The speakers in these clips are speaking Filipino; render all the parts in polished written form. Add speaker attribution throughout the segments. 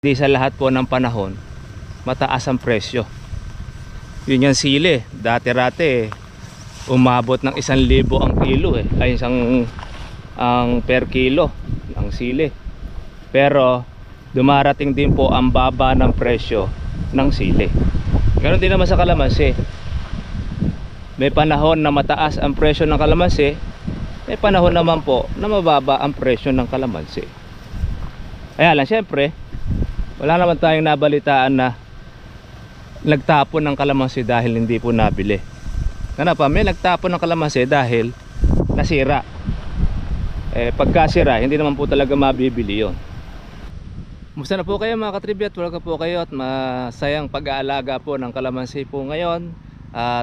Speaker 1: Hindi sa lahat po ng panahon mataas ang presyo. Yun yung sili. Dati-rate umabot ng 1,000 ang kilo ay ang per kilo ng sili. Pero dumarating din po ang baba ng presyo ng sili. Ganon din naman sa kalamansi. May panahon na mataas ang presyo ng kalamansi, may panahon naman po na mababa ang presyo ng kalamansi. Kaya lang syempre, wala naman tayong nabalitaan na nagtapon ng kalamansi dahil hindi po nabili. Ano pa, may nagtapon ng kalamansi dahil nasira. Pagka sira, hindi naman po talaga mabibili yon. Musta na po kayo mga katribya? Welcome po kayo at masayang pag-aalaga po ng kalamansi po ngayon.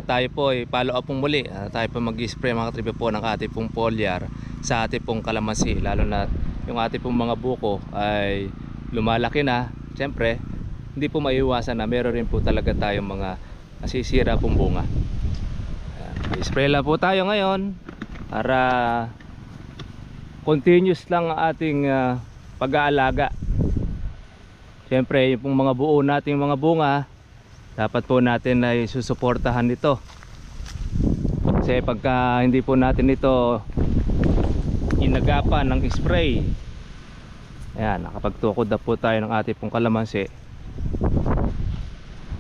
Speaker 1: Tayo po ay follow up pong muli. Tayo po mag-spray mga katribya po ng ating pong foliar sa ating pong kalamansi. Lalo na yung ating pong mga buko ay lumalaki na. Siyempre, hindi po maiiwasan na meron rin po talaga tayong mga nasisira pong bunga. I-spray lang po tayo ngayon para continuous lang ang ating pag-aalaga. Siyempre yung pong mga buo nating mga bunga, dapat po natin ay susuportahan nito. Kasi pagka hindi po natin ito inagapan ng spray, ayan, nakapagtukod na po tayo ng ating pong kalamansi.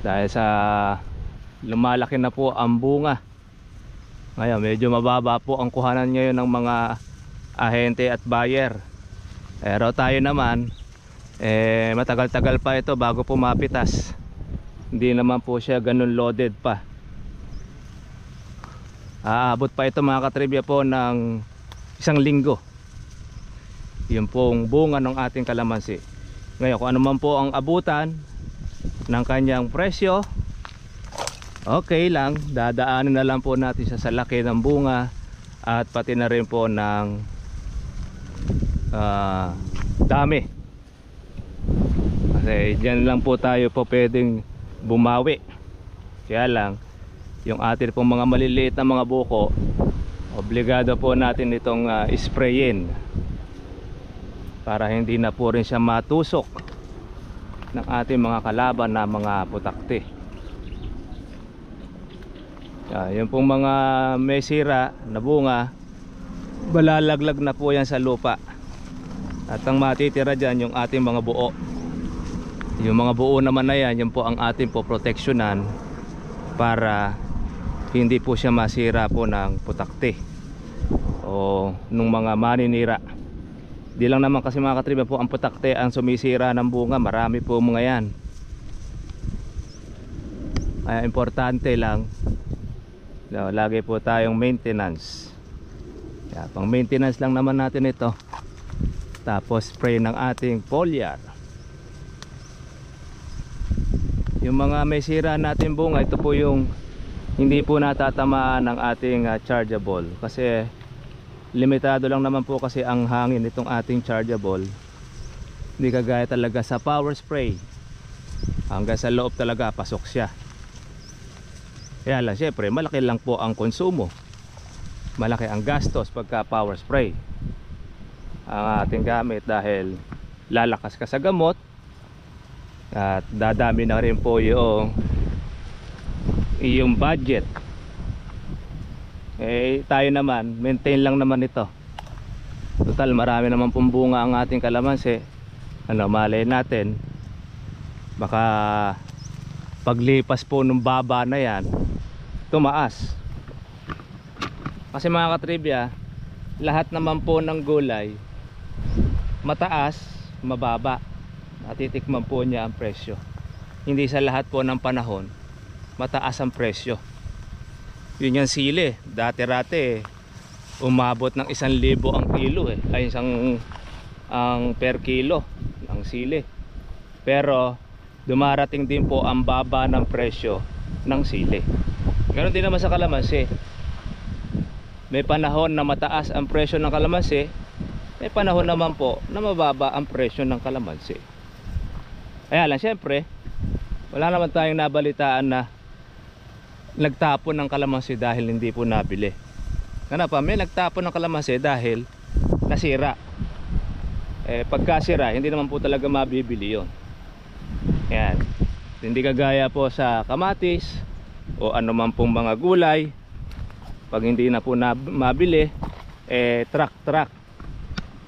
Speaker 1: Dahil sa lumalaki na po ang bunga. Ngayon medyo mababa po ang kuhanan ngayon ng mga ahente at buyer. Pero tayo naman matagal-tagal pa ito bago po mapitas. Hindi naman po siya ganun loaded pa. Aabot pa ito mga katribya po ng 1 linggo. Yun pong bunga ng ating kalamansi. Ngayon kung ano man po ang abutan ng kanyang presyo, okay lang, dadaanin na lang po natin sa laki ng bunga at pati na rin po ng dami. Kasi dyan lang po tayo po pwedeng bumawi. Kaya lang yung atin pong mga maliliit na mga buko, obligado po natin itong sprayin para hindi na po rin siya matusok ng ating mga kalaban na mga putakti. Yung pong mga may sira na bunga, balalaglag na po yan sa lupa. At ang matitira dyan yung ating mga buo. Yung mga buo naman na yan, yun po ang ating po proteksyonan para hindi po siya masira po ng putakti o nung mga maninira. Di lang naman kasi mga katriba po ang putakti ang sumisira ng bunga, marami po mga yan. Kaya importante lang lagi po tayong maintenance. Kaya pang maintenance lang naman natin ito. Tapos spray ng ating foliar. Yung mga may sira natin bunga, ito po yung hindi po natatamaan ng ating chargeable. Kasi limitado lang naman po kasi ang hangin nitong ating chargeable. Hindi kagaya talaga sa power spray. Hanggang sa loob talaga pasok siya. Kaya lang syempre malaki lang po ang konsumo, malaki ang gastos pagka power spray ang ating gamit dahil lalakas ka sa gamot at dadami na rin po yung budget. Tayo naman maintain lang naman ito. Total marami naman pong bunga ang ating kalamansi. Malay natin baka paglipas po ng baba na yan tumaas. Kasi mga katribya, lahat naman po ng gulay mataas, mababa, natitikman po niya ang presyo. Hindi sa lahat po ng panahon mataas ang presyo. Yun yung sili. Dati-rate umabot ng 1,000 ang kilo ay ang per kilo ng sili. Pero dumarating din po ang baba ng presyo ng sili. Ganon din naman sa kalamansi. May panahon na mataas ang presyo ng kalamansi, may panahon naman po na mababa ang presyo ng kalamansi. Kaya lang syempre, wala naman tayong nabalitaan na nagtapon ng kalamansi dahil hindi po nabili. Ano pa, may nagtapon ng kalamansi dahil nasira. Pagka sira, hindi naman po talaga mabibili yon. Yan. Hindi kagaya po sa kamatis o anuman pong mga gulay. Pag hindi na po mabili, truck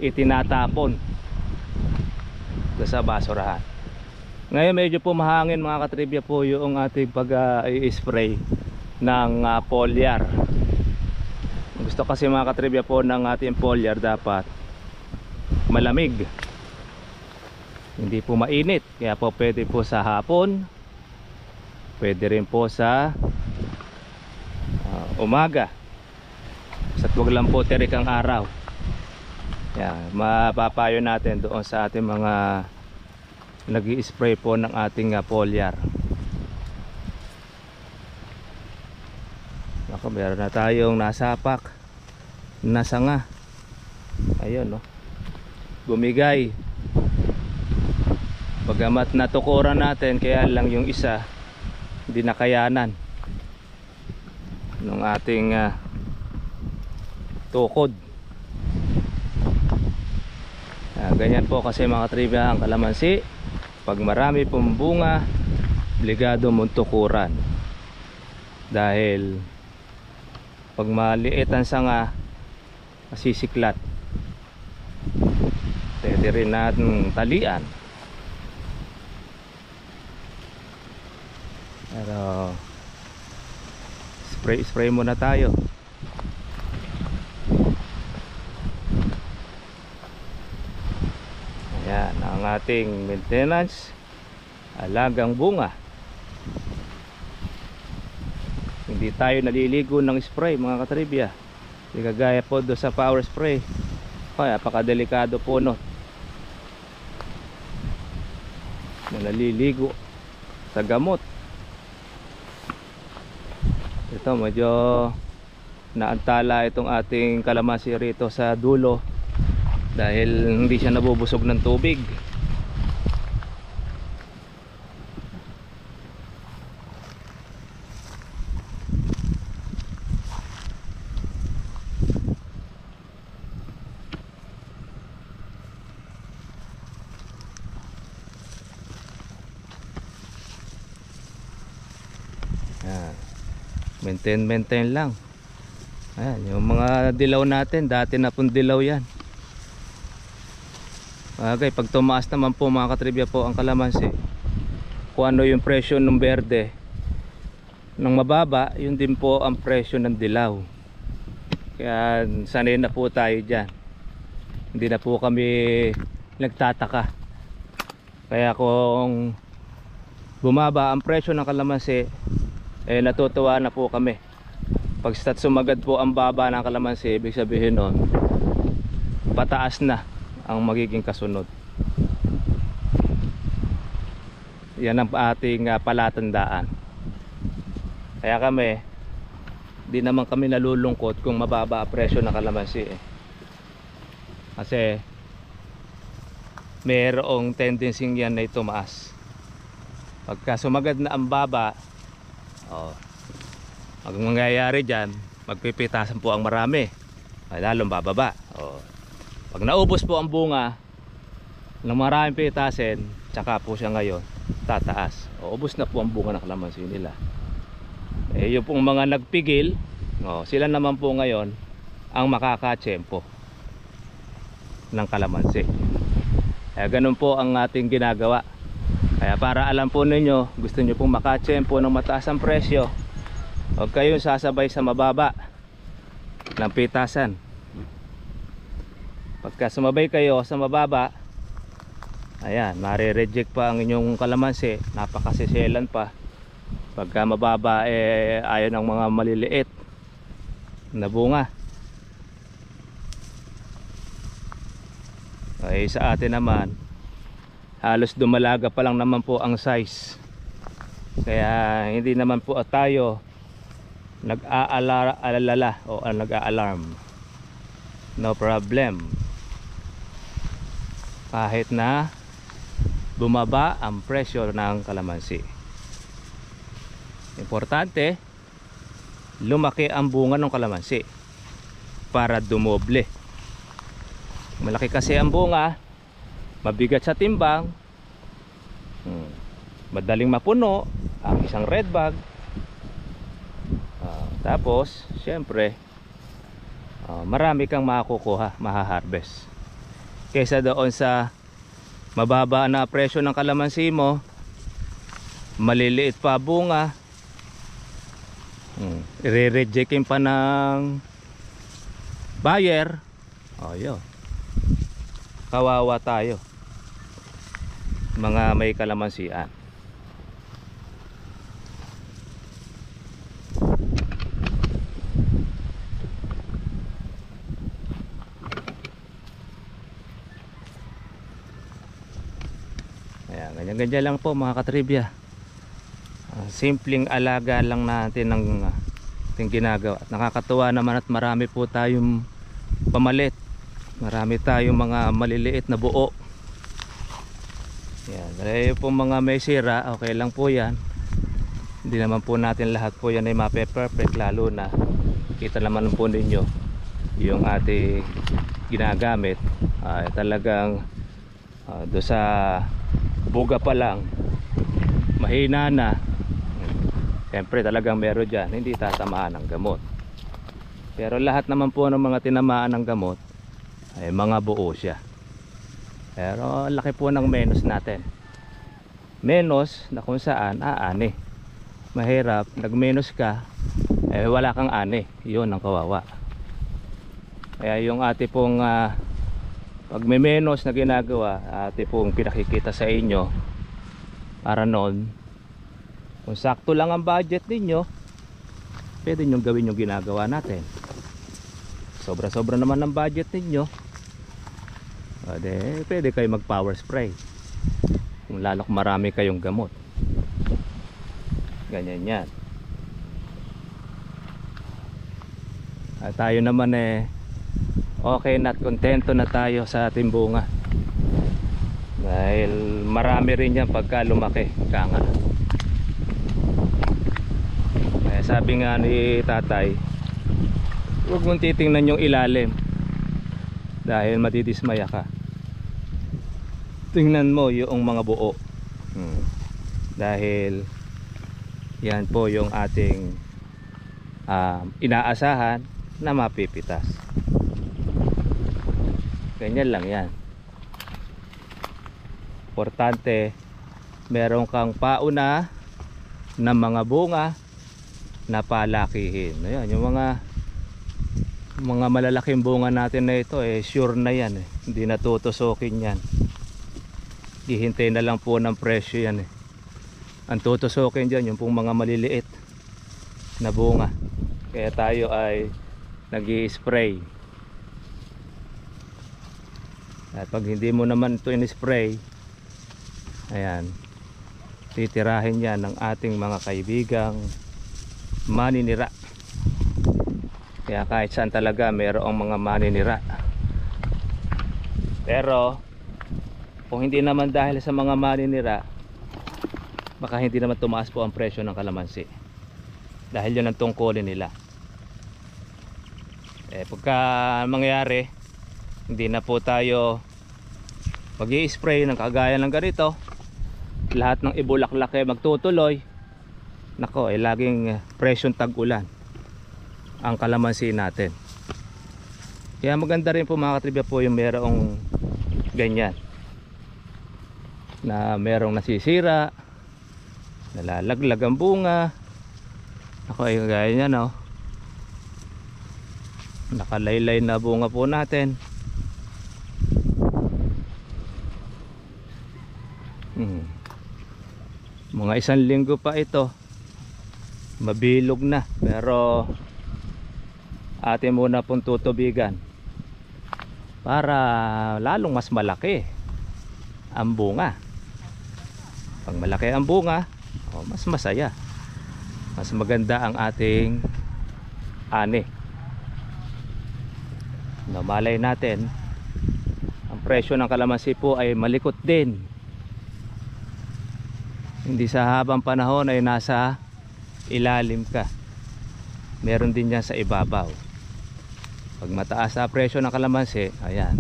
Speaker 1: itinatapon sa basurahan. Ngayon medyo po mahangin mga katribya po yung ating pag-i-spray ng foliar. Gusto kasi mga katribya po ng ating foliar dapat malamig, hindi po mainit. Kaya po pwede po sa hapon, pwede rin po sa umaga. Basta't wag lang po terik ang araw. Yan, mapapayo natin doon sa ating mga nag-i-spray po ng ating foliar. Ako, meron na tayong nasapak na sanga. Ayun, no? Bumigay. Bagamat natukuran natin, kaya lang yung isa hindi nakayanan ng ating tukod. Ganyan po kasi mga trivia ang kalamansi. Pag marami pong bunga, obligado mong tukuran. Dahil pag maliit ang sanga, masisiklat. Pwede rin natin talian. Pero spray muna tayo. Ayan ang ating maintenance, alagang bunga. Hindi tayo naliligo ng spray mga katribya. Hindi kagaya po doon sa power spray. Kaya napakadelikado po no, na naliligo sa gamot. Ito medyo naantala itong ating kalamansi rito sa dulo dahil hindi siya nabubusog ng tubig. Yan. Maintain lang. Ayan, yung mga dilaw natin, dati na pong dilaw yan. Okay, pag tumaas naman po mga katribya po ang kalamansi, kung ano yung presyo ng berde ng mababa, yun din po ang presyo ng dilaw. Kaya sanay na po tayo dyan. Hindi na po kami nagtataka. Kaya kung bumaba ang presyo ng kalamansi, natutuwa na po kami. Pag sumagad po ang baba ng kalamansi, ibig sabihin nun pataas na ang magiging kasunod. Yan ang ating palatandaan. Kaya kami, di naman kami nalulungkot kung mababa ang presyo ng kalamansi kasi mayroong tendency yan na tumaas. Pagka sumagad na ang baba, ang mangyayari dyan, magpipitasan po ang marami, lalong bababa. Pag naubos po ang bunga ng maraming pitasin, tsaka po siya ngayon tataas. Ubos na po ang bunga ng kalamansi nila. Yung pong mga nagpigil, sila naman po ngayon ang makakatsyempo ng kalamansi. Kaya ganun po ang ating ginagawa. Kaya para alam po ninyo, gusto nyo pong makatsyempo ng mataas ang presyo, huwag kayong sasabay sa mababa ng pitasan. Pagka sumabay kayo sa mababa, ayan, mare-reject pa ang inyong kalamansi, napakasiselan pa. Pagka mababa, ayaw ng mga maliliit na bunga. Sa atin naman, halos dumalaga pa lang naman po ang size. Kaya hindi naman po tayo nag-aalala o nag-aalarm. No problem. Kahit na bumaba ang presyo ng kalamansi, importante lumaki ang bunga ng kalamansi para dumoble. Malaki kasi ang bunga, mabigat sa timbang, madaling mapuno ang isang red bag. Tapos syempre marami kang makukuha, maha-harvest, kaysa doon sa mababa na presyo ng kalamansi mo, maliliit pa bunga, i-rejectin pa ng buyer. Yun, kawawa tayo mga may kalamansian. Ayan, ganyan-ganyan lang po mga katribya. Simpleng alaga lang natin ng ating ginagawa. Nakakatuwa naman at marami po tayong pamalit. Marami tayong mga maliliit na buo. Yan, dahil po mga may sira, okay lang po yan. Hindi naman po natin lahat po yan ay mape-perfect, lalo na kita naman po ninyo yung ating ginagamit ay talagang do sa buga pa lang mahina na. Siyempre talagang meron dyan hindi tatamaan ng gamot, pero lahat naman po ng mga tinamaan ng gamot ay mga buo siya. Pero laki po ng menos natin, menos na kung saan ani. Mahirap, nag-menos ka wala kang ani, yun ang kawawa. Kaya yung ate pong pag may menos na ginagawa, ate pong pinakikita sa inyo para noon, kung sakto lang ang budget ninyo, pwede nyo gawin yung ginagawa natin. Sobra-sobra naman ang budget ninyo, pwede kayo mag power spray, kung lalo kung marami kayong gamot. Ganyan yan. At tayo naman okay na at kontento na tayo sa ating bunga, dahil marami rin yan pagka lumaki ka nga. Sabi nga ni tatay, huwag mong titingnan yung ilalim dahil madidismaya ka. Tingnan mo yung mga buo, dahil yan po yung ating inaasahan na mapipitas. Ganyan lang yan. Importante meron kang pauna na mga bunga na palakihin. Ayan, yung mga malalaking bunga natin na ito sure na yan hindi natutusokin yan. Hihintay na lang po ng presyo yan Ang tutusokin dyan yung pong mga maliliit na bunga, kaya tayo ay nag-i-spray. At pag hindi mo naman ito in-spray, ayan, titirahin yan ng ating mga kaibigang maninira. Kaya kahit saan talaga mayroong mga maninira. Pero kung hindi naman dahil sa mga maninira, baka hindi naman tumaas po ang presyo ng kalamansi, dahil yun ang tungkulin nila. Pagka mangyari, hindi na po tayo mag-i-spray ng kagaya ng ganito, lahat ng ibulaklak magtutuloy, nako laging presyong tag-ulan ang kalamansi natin. Kaya maganda rin po mga katribya po yung merong ganyan, na merong nasisira, nalalaglag ang bunga. Ako ay gaya niya, no? Nakalaylay na bunga po natin. Mga 1 linggo pa ito, mabilog na, pero atin muna pong tutubigan para lalong mas malaki ang bunga. Pag malaki ang bunga, mas masaya, mas maganda ang ating ani. Malay natin ang presyo ng kalamansi po ay malikot din, hindi sa habang panahon ay nasa ilalim ka, meron din yan sa ibabaw. Pag mataas sa presyo ng kalamansi, ayan,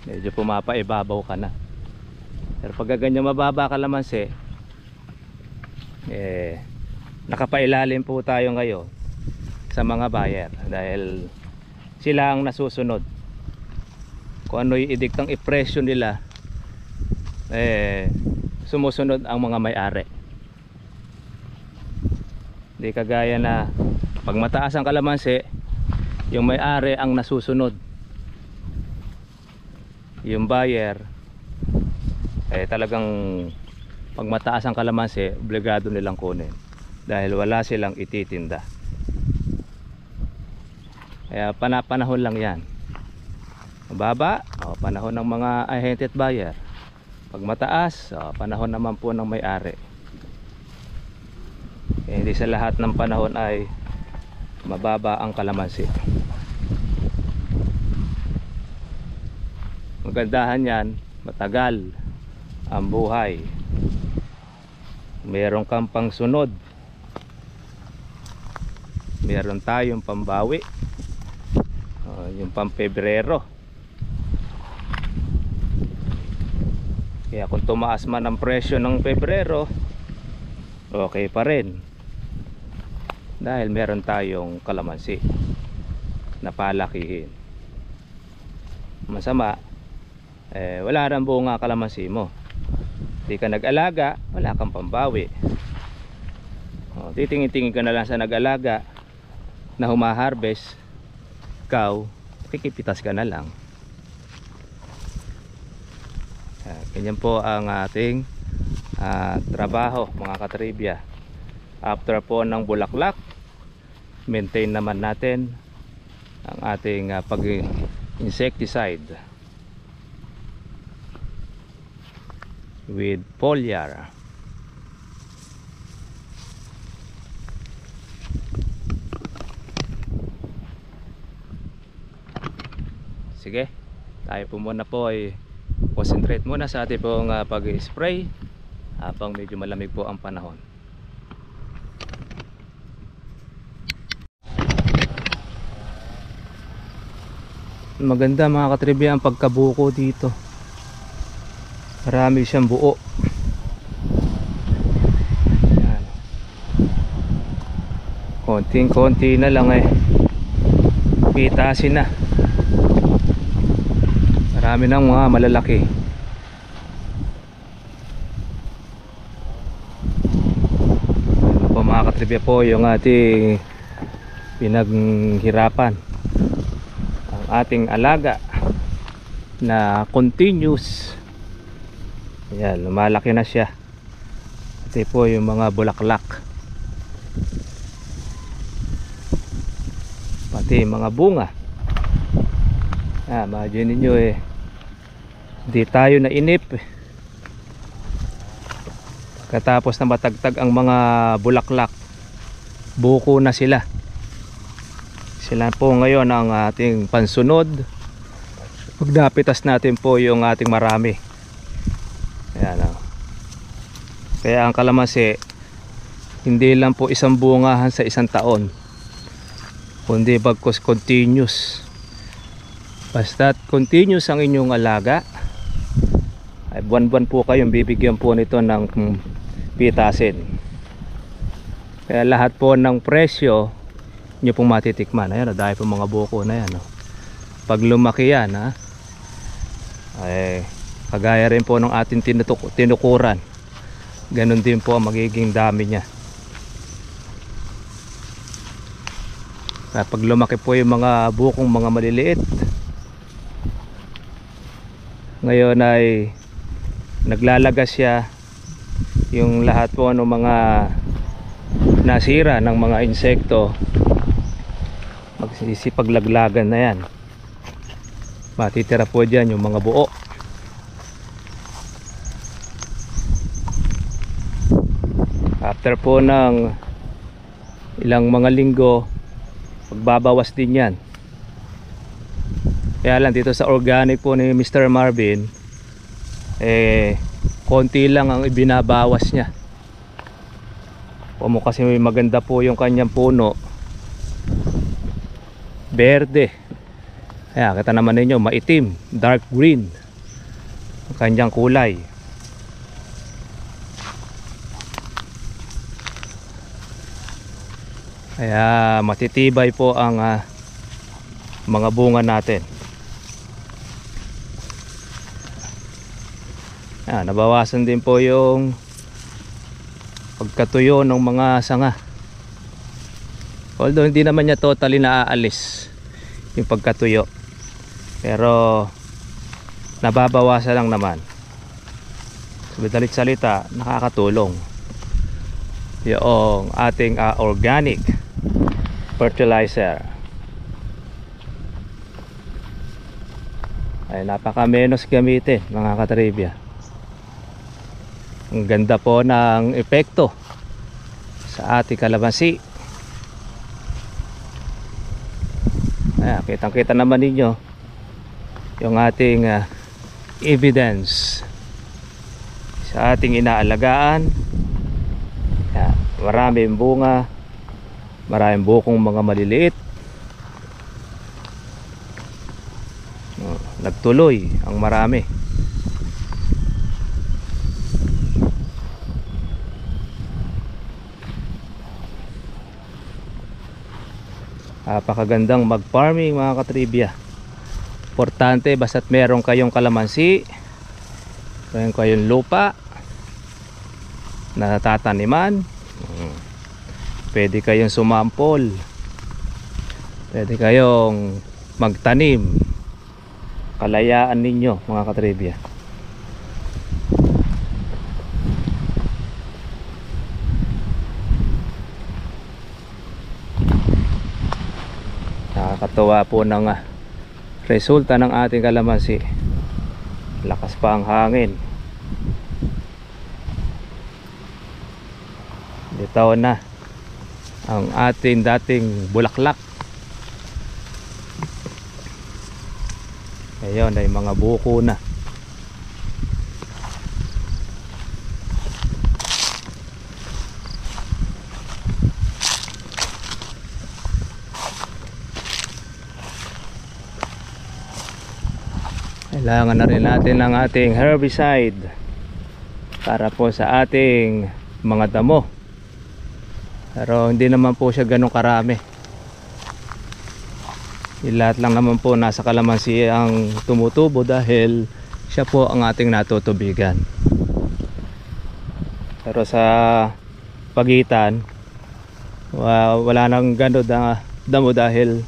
Speaker 1: medyo pumapaibabaw ka na. Pero pag ganyan mababa kalamansi, nakapailalim po tayo ngayon sa mga buyer dahil sila ang nasusunod kung ano yung idiktang ipresyo nila, sumusunod ang mga may-ari. Hindi kagaya na pag mataas ang kalamansi, yung may-ari ang nasusunod, yung buyer talagang pag mataas ang kalamansi obligado nilang kunin dahil wala silang ititinda. Kaya panahon lang yan. Mababa, panahon ng mga ahente at buyer. Pag mataas, panahon naman po ng may-ari. Hindi sa lahat ng panahon ay mababa ang kalamansi. Magandahan yan, matagal ang buhay. Meron kang pangsunod, meron tayong pambawi, yung pampebrero. Kaya kung tumaas man ang presyo ng Pebrero, okay pa rin dahil meron tayong kalamansi na palakihin. Masama, wala nang bunga kalamansi mo, di ka nag-alaga, wala kang pambawi. Titingin-tingin ka na lang sa nag-alaga na humaharvest, ikaw kikipitas ka na lang. Ganyan po ang ating trabaho, mga katribya. After po ng bulaklak, maintain naman natin ang ating pag-insecticide with foliar. Sige, tayo po muna po ay concentrate muna sa ating pong pag-spray habang medyo malamig po ang panahon. Maganda mga katribya ang pagkabuko dito. Marami siyang buo. Yan. Konting-konti na lang pitasin na. Marami ng mga malalaki. Ano po mga katribya po yung ating pinaghirapan, ang ating alaga na continuous. Ayan, lumalaki na siya. Ito po yung mga bulaklak, pati mga bunga. Imagine ninyo hindi tayo nainip katapos na matagtag ang mga bulaklak, buko na sila. Sila po ngayon ang ating pansunod. Pagdapitas natin po yung ating marami. Ayan, kaya ang kalamansi hindi lang po isang bungahan sa isang taon, kundi bagkus continuous. Basta't continuous ang inyong alaga, ay buwan-buwan po kayong bibigyan po nito ng pitasin. Kaya lahat po ng presyo nyo pong matitikman. Ayan, dahil po mga buko na yan. Pag lumaki yan, ay kagaya rin po ng ating tinukuran, ganun din po ang magiging dami niya. Pag lumaki po yung mga bukong mga maliliit, ngayon ay naglalagas siya yung lahat po ng mga nasira ng mga insekto, magsisipaglaglagan na yan. Matitira po dyan yung mga buo. After po ng ilang mga linggo, magbabawas din yan. Kaya lang dito sa organic po ni Mr. Marvin, konti lang ang ibinabawas niya. Kasi maganda po yung kanyang puno, berde. Ayan, kita naman ninyo, maitim, dark green ang kanyang kulay. Kaya matitibay po ang mga bunga natin. Nabawasan din po yung pagkatuyo ng mga sanga. Although hindi naman niya totally naaalis yung pagkatuyo, pero nababawasan lang naman. Sa madalit salita, nakakatulong yung ating organic fertilizer. Ay napaka-menos gamitin, mga katribya. Ang ganda po ng epekto sa ating kalamansi. Kitang-kita naman ninyo yung ating evidence sa ating inaalagaan. Maraming bunga, maraming bukong mga maliliit. Nagtuloy ang marami. Napakagandang mag-farming, mga katribya. Importante basta't meron kayong kalamansi, meron kayong lupa na tataniman, pwede kayong sumampol, pwede kayong magtanim. Kalayaan ninyo, mga katribya. Nakakatuwa po ng resulta ng ating kalamansi. Lakas pa ang hangin. Bitaw na ang ating dating bulaklak. Ngayon ay mga buko na. Kailangan na rin natin ng ating herbicide para po sa ating mga damo. Pero hindi naman po siya ganun karami. Lahat lang naman po nasa kalamansi ang tumutubo dahil siya po ang ating natutubigan. Pero sa pagitan, wala nang ganun na damo dahil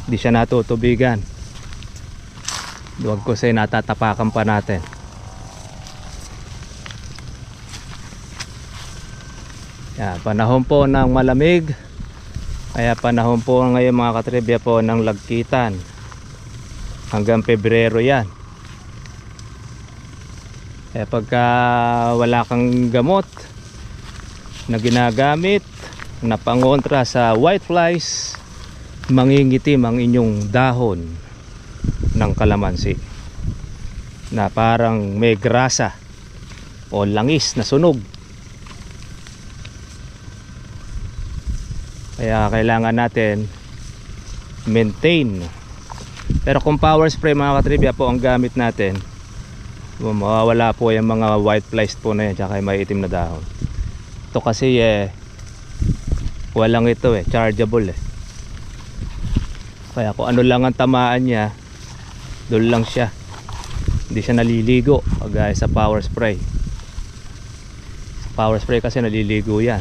Speaker 1: hindi siya natutubigan. Duwag ko sa'yo, natatapakan pa natin. Panahon po ng malamig, kaya panahon po ngayon, mga katribya, po ng lagkitan. Hanggang Pebrero yan. Kaya pagka wala kang gamot na ginagamit na pangontra sa whiteflies, mangingitim ang inyong dahon ng kalamansi na parang may grasa o langis na sunog. Kaya kailangan natin maintain. Pero kung power spray, mga katribya, po ang gamit natin, mawawala po yung mga white flies po na yan, tsaka yung may itim na dahon. Ito kasi walang ito chargeable Kaya kung ano lang ang tamaan niya, doon lang siya. Hindi siya naliligo kagaya sa power spray. Sa power spray kasi naliligo yan.